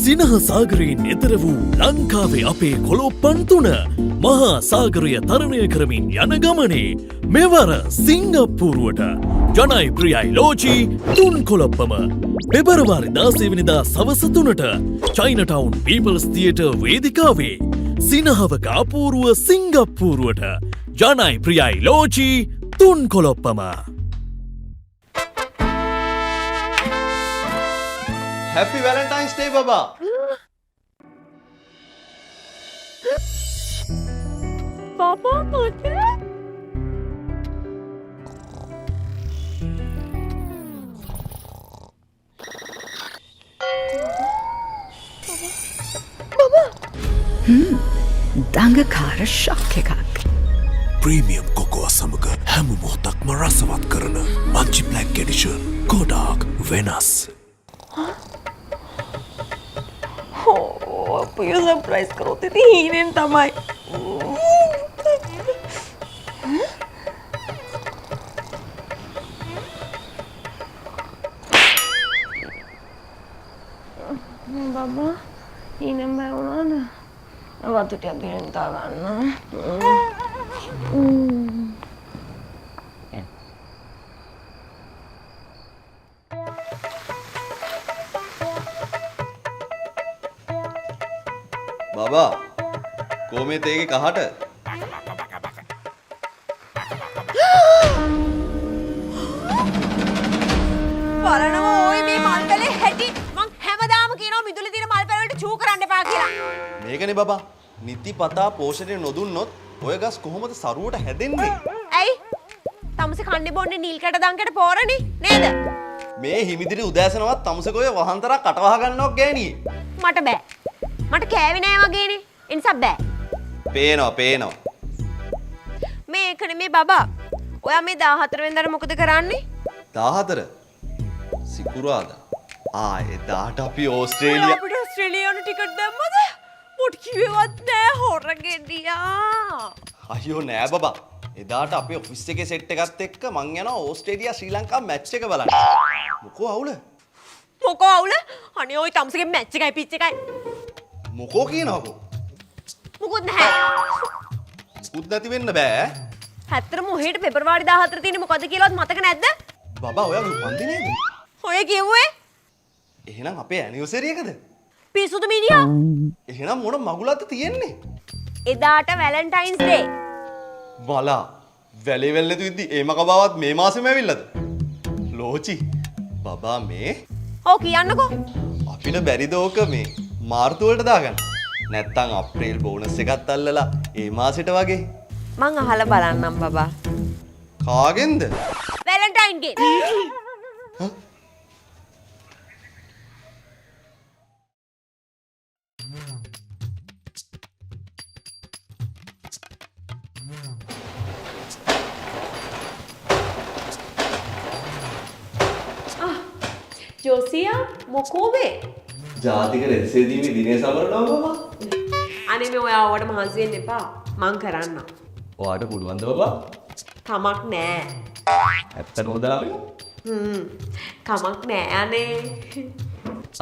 සිනහ සාගරයෙන් එතර වූ ලංකාවේ අපේ කොළොප්පන් තුන මහා සාගරය තරණය කරමින් යන ගමනේ මෙවර සිංගප්පූරුවට ජනයි ප්‍රියයි ලෝචී තුන් කොළොප්පම පෙබරවාරි 16 වෙනිදා සවස 3ට චයිනටවුන් පීපල්ස් තියේටර් වේදිකාවේ සිනහවක අපූර්ව සිංගප්පූරුවට ජනයි ප්‍රියයි ලෝචී තුන් කොළොප්පම Happy Valentine's Day, Baba. Papa, mate. දඟකාර ශොක් එකක්. ප්‍රීමියම් කොකෝ සමග හැම මොහොතක්ම රසවත් කරන මංචි බ්ලැක් එඩිෂන් ගොඩාක් වෙනස්. අපිය සර්ප්‍රයිස් කරොත් ඉතින් හීනෙන් තමයි. බබා හීනෙන් බය වුණාද? වතු ටිකක් ගෙනින් තා ගන්න. Baba, කොහොමද තේගේ කහට? බලනවා ඔය මේ මල්පැලේ හැටි මං හැමදාම කියනවා මිදුලේ තියෙන මල්පැල වලට චූ කරන්න එපා කියලා. මේකනේ බබා. නිතිපතා පෝෂණය නොදුන්නොත් ඔය ගස් කොහොමද සරුවට හැදෙන්නේ? ඇයි? තමුසේ කන්නේ බොන්නේ නිල් කැට දංකඩ පෝරනේ නේද? මේ හිමිදිරි උදෑසනවත් තමුසෙක ඔය වහන්තරක් කටවහ ගන්නවක් ගෑණියේ. මට බෑ. මට කෑවේ නෑ වගේනේ. ඒ නිසා බෑ. පේනවා. මේක නෙමේ බබා. ඔයා මේ 14 වෙනිදාට මොකද කරන්නේ? 14 සිකුරාදා. එදාට අපි ඕස්ට්‍රේලියා අපිට ඕස්ට්‍රේලියානු ටිකට් දැම්මද? මොට කිව්වත් නෑ හොරගෙඩියා. අයියෝ නෑ බබා. එදාට අපේ ඔෆිස් එකේ සෙට් එකත් එක්ක මං යනවා ඕස්ට්‍රේලියා ශ්‍රී ලංකා මැච් එක බලන්න. මොකෝ අවුල? මොකෝ අවුල? අනේ ওই තමුසේගේ මැච් එකයි පිච් එකයි. මොකෝ කියනවකෝ? මොකුත් නැහැ. මුකුත් නැති වෙන්න බෑ. ඇත්තටම ඔහෙට පෙබරවාරි 14 තියෙන්නේ මොකද්ද කියලාවත් මතක නැද්ද? බබා ඔයාගේ උපන්දිනේද? ඔය කිව්වේ? එහෙනම් අපේ ඇනිවර්සරි එකද? පිස්සුද මිනිහා? එහෙනම් මොන මගුලක්ද තියෙන්නේ? එදාට වැලන්ටයින්ස් ඩේ. බලා වැලේ වැල්ලේ තුද්දි ඒ මකබාවත් මේ මාසෙම ඇවිල්ලාද? ලෝචි බබා මේ ඔව් කියන්නකෝ. අපිට බැරිද ඕක මේ මාර්තු වලට දාගන්න? නැත්තම් අප්‍රේල් බෝනස් එකත් අල්ලලා ඒ මාසෙට වගේ. මං අහලා බලන්නම් බබා. කාගෙන්ද? වැලන්ටයින් ගේ. ජෝසියා මොකෝවේ? ජාතික රෙද්සේදීමේ දිනේ සමරනවා බබා. අනේ මේ ඔයා ඔයාට මහන්සි වෙන්න එපා. මං කරන්නම්. ඔයාට පුළුවන්ද බබා? කමක් නෑ. ඇත්තට හොදාවේ? කමක් නෑ අනේ.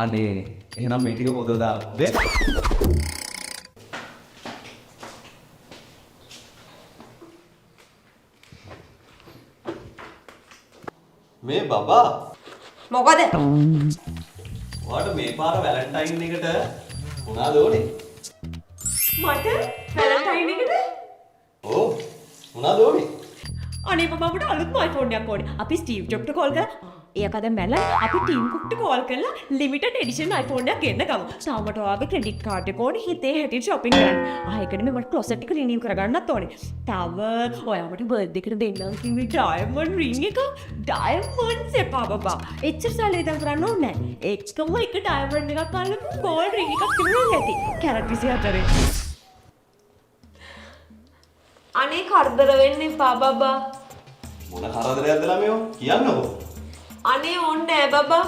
අනේ එහෙනම් මේ ටික පොත දාන්න. මේ බබා මොකද? ඔයාට මේ පාර වැලන්ටයින් එකට මොනවද ඕනේ? මට වැලන්ටයින් එකට? ඔව් මොනවද ඕනේ? අනේ බබා අපිට අලුත්ම iPhone එකක් ඕනේ. අපි ස්ටීව් ජොබ්ට කෝල් කරලා ඒක අද මැලන් අපි ටීම් කුක්ට කෝල් කරලා ලිමිටඩ් එඩිෂන් iPhone එකක් ගෙන්න ගමු. තාමට ඔයාගේ ක්‍රෙඩිට් කාඩ් එක ඕනේ හිතේ හැටියට shopping කරන්න. ඒකනේ මට ක්ලොසට් එක රිනීව් කරගන්නත් ඕනේ. තව ඔයාමට බර්ත්ඩේ එකට දෙන්නම් කිව්වේ ඩයමන්ඩ් රින් එක. ඩයමන්ඩ්ස් එපා බබා. එච්චර සල්ලි ඉදන් කරන්න ඕනේ නැහැ. එකම එක ඩයමන්ඩ් එකක් අල්ලපු ගෝල්ඩ් රින් එකක් තිබුණා නැති. කැරට් 24. අනේ කරදර වෙන්න එපා බබා. මොන කරදරයක්ද ළමයෝ කියන්නකෝ. අනේ ඕනේ නෑ බබා.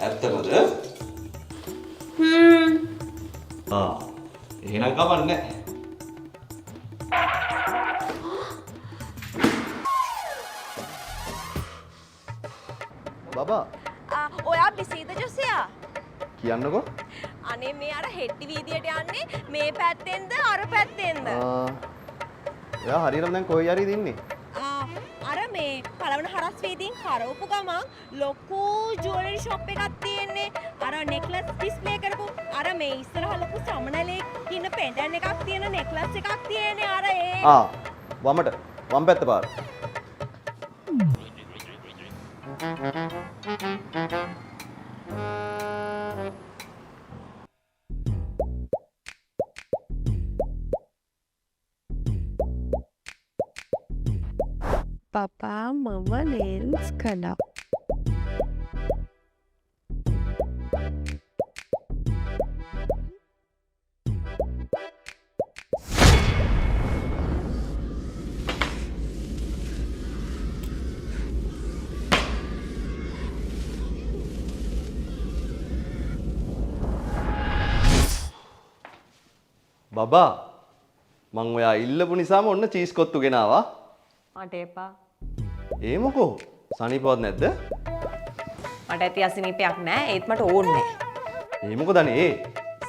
ඇත්තමද? එහෙනම් කමන්නේ. බබා ඔයා බිසීද ජොසියා? කියන්නකෝ. අනේ මේ අර හෙට්ටි වීදියට යන්නේ මේ පැත්තෙන්ද අර පැත්තෙන්ද? එයා හරියටම දැන් කොයි හරි දින්නේ? අර මේ පළවන හරස් වීදියෙන් කරවපු ගමන් ලොකු ජුවලරි ෂොප් එකක් තියෙන්නේ. අර නෙක්ලස් ඩිස්ප්ලේ කරපු අර මේ ඉස්සරහ ලොකු සමනලේ කියන පෙන්ඩන් එකක් තියෙන නෙක්ලස් එකක් තියෙන්නේ අර ඒ. වමට වම් පැත්ත පාර. පපා මම නේල්ස් කළා. බබා මං ඔයා ඉල්ලපු නිසාම ඔන්න චීස් කොත්තු ගෙනාවා. මට එපා. ඒ මොකෝ සනීපවත් නැද්ද? මට ඇති අසනීපයක් නෑ ඒත් මට ඕනේ නෑ. ඒ මොකද අනේ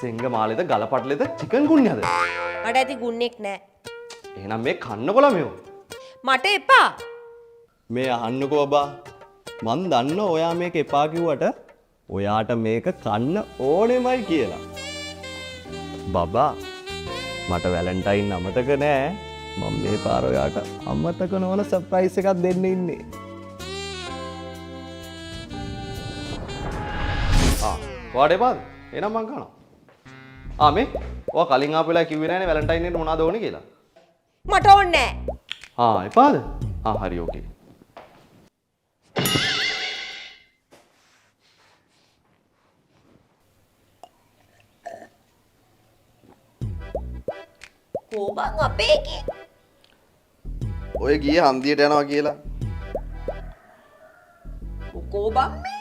සෙංග මාළේද ගලපටලේද චිකන් ගුන්යද? මට ඇති ගුන්නෙක් නෑ. එහෙනම් මේ කන්නකො ළමයෝ. මට එපා. මේ අහන්නකෝ බබා. මං දන්න ඔයා මේක එපා කිව්වට ඔයාට මේක කන්න ඕනෙමයි කියලා. බබා මට වැලන්ටයින් අමතක නෑ. මම මේ පාර ඔයාට අමතක නොවන සර්ප්‍රයිස් එකක් දෙන්න ඉන්නේ. ඔයාට එපාද? එහෙනම් මං කනවා. මේ ඔයා කලින් ආපු වෙලාව කිව්වේ නෑනේ වැලන්ටයින් එකට මොනවද ඕනේ කියලා. මට ඕනේ නෑ. එපාද? හරි ඕකේ. කෝබන් අපේකේ. ඔය ගියේ හන්දියට යනවා කියලා. කෝබන් මේ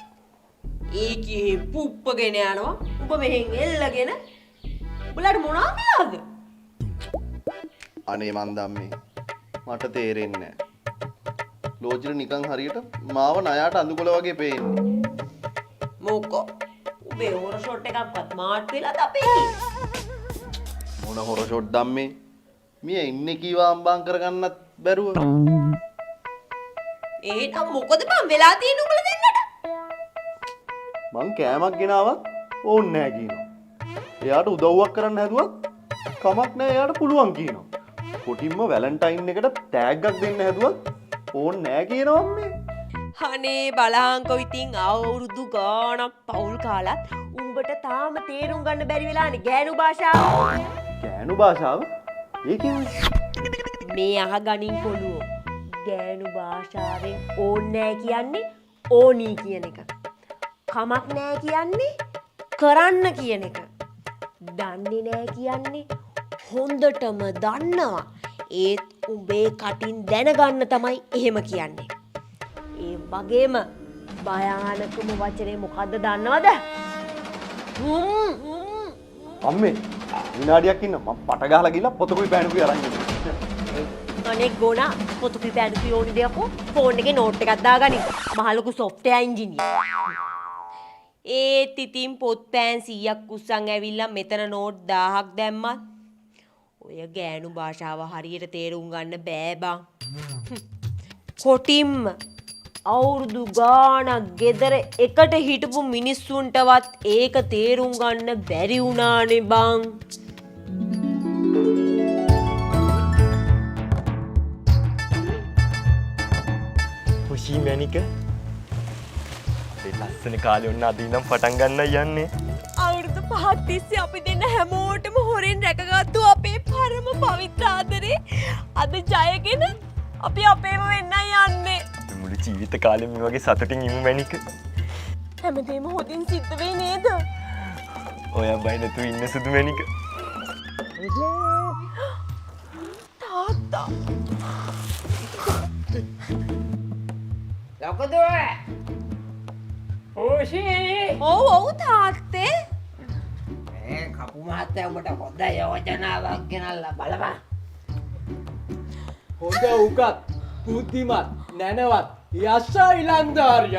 ඒකේ පුප්පගෙන යනවා. උඹ මෙහෙන් එල්ලගෙන උඹලට මොනවා වෙලාද? අනේ මන් දම්මේ මට තේරෙන්නේ නෑ. ලෝජිර නිකන් හරියට මාව ණයට අඳුකොල වගේ පේන්නේ. මොකෝ උඹේ හොර ෂොට් එකක්වත් මාට් වෙලාද අපේ? මොන හොර ෂොට් දම්මේ? මිය ඉන්නේ කීවා අම්බාම් කරගන්නත් බැරුව. එහෙනම් මොකද බං වෙලා තියෙන්නේ උඹලා දෙන්නට? මං කෑමක් ගෙනාවත් ඕන්නේ නෑ කියනවා. එයාට උදව්වක් කරන්න හැදුවත් කමක් නෑ එයාට පුළුවන් කියනවා. කොටින්ම වැලන්ටයින් එකට ටැග්ගක් දෙන්න හැදුවත් ඕන්නේ නෑ කියනවා අම්මේ. අනේ බලහන්කෝ ඉතින් අවුරුදු ගාණක් පවුල් කාලත් උඹට තාම තේරුම් ගන්න බැරි වෙලානේ ගෑනු භාෂාව. ගෑනු භාෂාව? ඒ කියන්නේ මේ අහගනින් කොළුවෝ. ගෑනු භාෂාවෙන් ඕන්නේ නෑ කියන්නේ ඕනී කියන එක. කමක් නෑ කියන්නේ කරන්න කියන එක. දන්නේ නෑ කියන්නේ හොඳටම දන්නවා. ඒත් උඹේ කටින් දැනගන්න තමයි එහෙම කියන්නේ. ඒ වගේම භයානකම වචනේ මොකද්ද දන්නවද? අම්මේ විනාඩියක් ඉන්න මම පට ගහලා ගිහලා පොතකුයි පෑනුකුයි අරන් එන්න. අනේ ගෝනා පොතුපි පෑනුපි ඕනි දෙයක්ෝ ෆෝන් එකේ නෝට් එකක් දාගනින්. මහ ලොකු සොෆ්ට්වෙයාර් ඉංජිනේර. ඒත් ඉතින් පොත් පෑන් 100ක් උස්සන් ඇවිල්ලා මෙතන නෝට් 1000ක් දැම්මත් ඔය ගෑනු භාෂාව හරියට තේරුම් ගන්න බෑ බං. කොටින්ම අවුරුදු ගාණක් ගෙදර එකට හිටපු මිනිස්සුන්ටවත් ඒක තේරුම් ගන්න බැරි වුණානේ බං. පුෂී මැනික ලස්සන කාලේ ඔන්න අද ඉඳන් පටන් ගන්න යන්නේ. අවුරුදු 5ක් තිස්සේ අපි දෙන්න හැමෝටම හොරෙන් රැකගත්තු අපේ පරම පවිත්‍ර ආදරේ අද ජයගෙන අපි අපේම වෙන්නයි යන්නේ. අපි මුළු ජීවිත කාලෙම මේ වගේ සතුටින් ඉමු මැනික. හැමදේම හොදින් සිද්ධ වෙයි නේද? ඔයා බය නැතුව ඉන්න සුදු මැනික. තාත්තා ලොකුද ඕෂී ඔව් තාත්තේ මේ කපු මහත්තයා ඔබට හොඳ යෝජනාවක් ගෙනල්ලා බලපන්. හොඳ උගත් බුද්ධිමත් නැනවත් යස ඉලන්දාරිය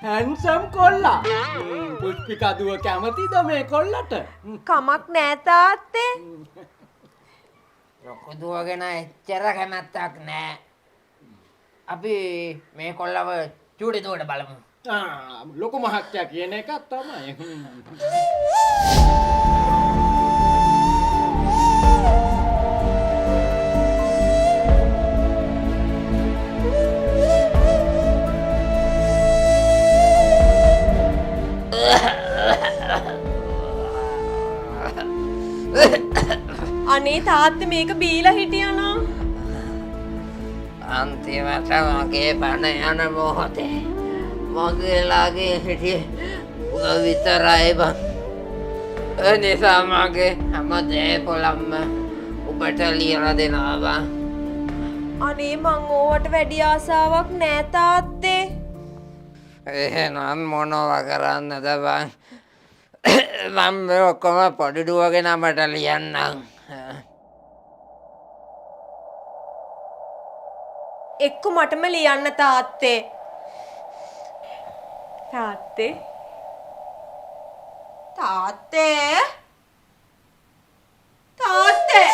හැන්සම් කොල්ලා. පුෂ්පිකා දුව කැමතිද මේ කොල්ලට? කමක් නෑ තාත්තේ. ලොකු දුව ගැන එච්චර කැමැත්තක් නෑ. අපි මේ කොල්ලව චූටි දුවට බලමු. ලොකු මහත්තයා කියන එකක් තමයි. අනේ තාත්තේ මේක බීලා හිටියනම් අන්තිමට මගේ බණ යන මොහොතේ මගේලාගේ හිටියේ උග විතරයි බං. එනිසා මගේ හැම දේපොළක්ම ඔබට ලියලා දෙනවා බං. අනේ මං ඕවට වැඩි ආසාවක් නෑ තාත්තේ. එහෙනම් මොනවා කරන්නද බං? මම මේ ඔක්කොම පොඩි දුවගේ නමට ලියන්නම්. එක්ක මටම ලියන්න තාත්තේ. තාත්තේ තාත්තේ තාත්තේ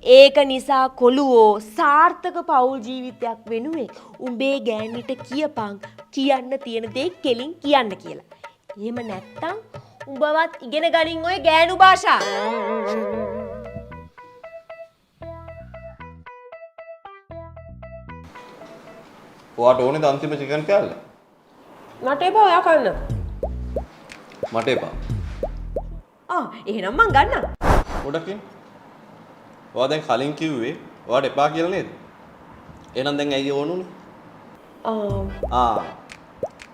ඒක නිසා කොළුවෝ සාර්ථක පවුල් ජීවිතයක් වෙනුවෙන් උඹේ ගෑනිට කියපන් කියන්න තියෙන දේ කෙලින් කියන්න කියලා. එහෙම නැත්තම් උඹවත් ඉගෙන ගනින් ඔය ගෑනු භාෂා. ඔයාට ඕනේද අන්තිම චිකන් කෑල්ල? මට එපා ඔයා කන්න. මට එපා. එහෙනම් මං ගන්නම්. ගොඩකින්. ඔයා දැන් කලින් කිව්වේ ඔයාට එපා කියලා නේද? එහෙනම් දැන් ඇයි ඕනුනේ?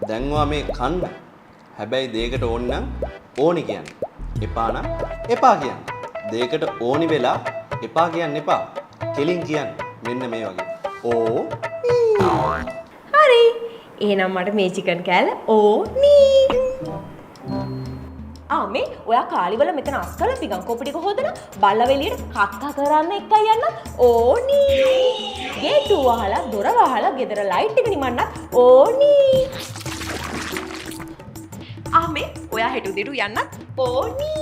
දැන් ඔයා මේ කන්න. හැබැයි දෙයකට ඕන නම් ඕනි කියන්නේ. එපා නම් එපා කියන්නේ. දෙයකට ඕනි වෙලා එපා කියන්න එපා. කෙලින් කියන්න. මෙන්න මේ වගේ. හරි. එහෙනම් මට මේ චිකන් කෑල්ල ඕනි. මේ ඔයා කාලිවල මෙතන අස්කල පිගන් කොපි ටික හොදලා බල්ලව එළියට කක්කා කරන්න එකයි යන්න ඕනි. ගේට්ටුව වහලා දොර වහලා ගෙදර ලයිට් එක නිමන්නත් ඕනි. මේ ඔයා හෙට උදේට යන්නත් ඕනි.